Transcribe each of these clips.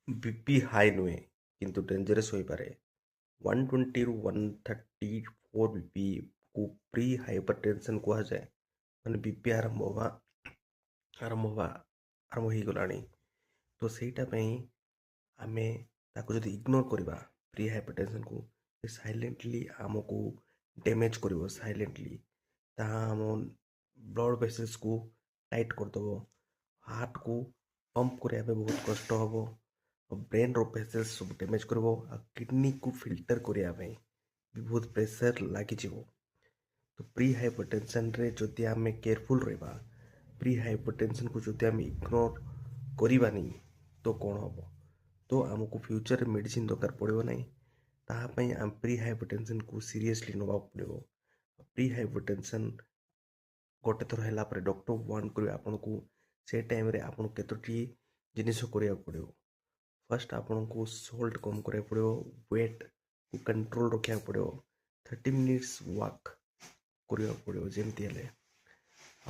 BP high नुहे किंतु dangerous हो पारे 120 रु 134 बीपी को प्री हाइपरटेंशन कह जाए माने बीपी आरंभ हो गलानी तो सेटा आमे ताको जदि इग्नोर करबा प्री हाइपरटेंशन को साइलेंटली आमको डैमेज करिवो साइलेंटली ताहा आम ब्लड वेसल्स को टाइट करदेव हार्ट को पंप करने बहुत कष्ट हम ब्रेन रो वेसल्स सब डैमेज कर किडनी को फिल्टर करने भी बहुत प्रेशर लगी तो प्री हाइपरटेंशन रे जदि आम केयरफुल रहा प्री हाइपरटेंशन को जदि आम इग्नोर करवानी तो कौन हम तो आमको फ्यूचर मेडिसिन दरकार पड़ो ना तापाई आम प्री हाइपरटेंशन को सीरियसली नवा पड़ो प्री हाइपरटेंशन गोटे थर है डॉक्टर वार्न करेंगे आपन को से टाइम रे आपन केतोटी जिनिस करिया पड़ो फर्स्ट आपन को सॉल्ट कम करिया पड़ो वेट को कंट्रोल रखा पड़ो 30 मिनिट्स वॉक करिया पड़ो जेमती हेले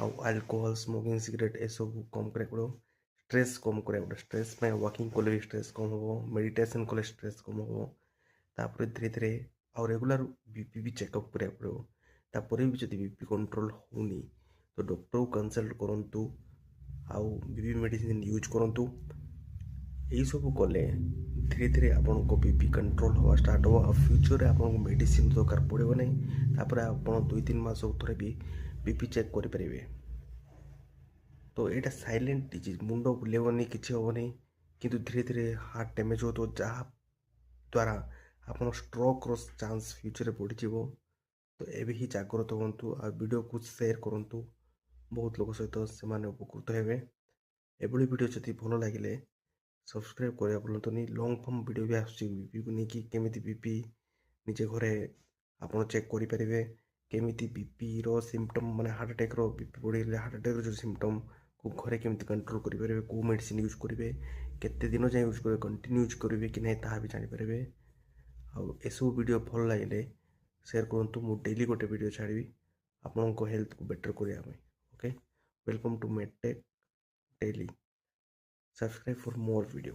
आउ अल्कोहल स्मोकिंग सिगरेट ए सब कम करिया पड़ो स्ट्रेस कम करिया पड़ो स्ट्रेस में वॉकिंग कले भी स्ट्रेस कम हो मेडिटेशन कले स्ट्रेस कम हो तापर धीरे धीरे आउ रेगुलर बीपी भी चेकअप करिया पड़ो तापर भी जब बीपी कंट्रोल होनी तो डॉक्टर को कंसल्ट करंतु आउ बीपी मेडिसिन यूज करंतु यही सब कले धीरे धीरे आपन को बीपी कंट्रोल हवा स्टार्ट हो आ फ्यूचर रे आपन को मेडिसिन दरकार पड़ो नहीं तापर आपन 2-3 मास थरे भी बीपी चेक करि परिबे तो एटा साइलेंट डिजीज मुंडो बुलेबनी किछि होबनी किंतु धीरे धीरे हार्ट डैमेज हो तो जहाँ द्वारा आपन स्ट्रोक रो चांस फ्यूचर रे बढ़ी जीवो तो एबे ही जागृत होंतु आ वीडियो को शेयर करंतु बहुत लोक सहित से उपकृत हेबे एभली वीडियो जदि भल लगे सब्सक्राइब करा भूलुनी लॉन्ग फॉर्म वीडियो भी आसूँ बीपी को लेकिन केमी बीपी निजे घरे आप चेक करेंगे केमी बीपी रो सिम्पटम माने हार्ट अटैक रो बीपी बढ़े हार्ट अटैक जो सिम्पटम को घरे केमी कंट्रोल करेंगे कौ मेडिसिन यूज करेंगे केते दिन जाए यूज करेंगे कंटिन्यू यूज करेंगे कि नहीं ताहा भी जानीपारे आसबू वीडियो भल लगे शेयर करूँ मुझे डेली गोटे वीडियो छाड़ी आपण हेल्थ को बेटर करने okay welcome to MedTech Daily subscribe for more video.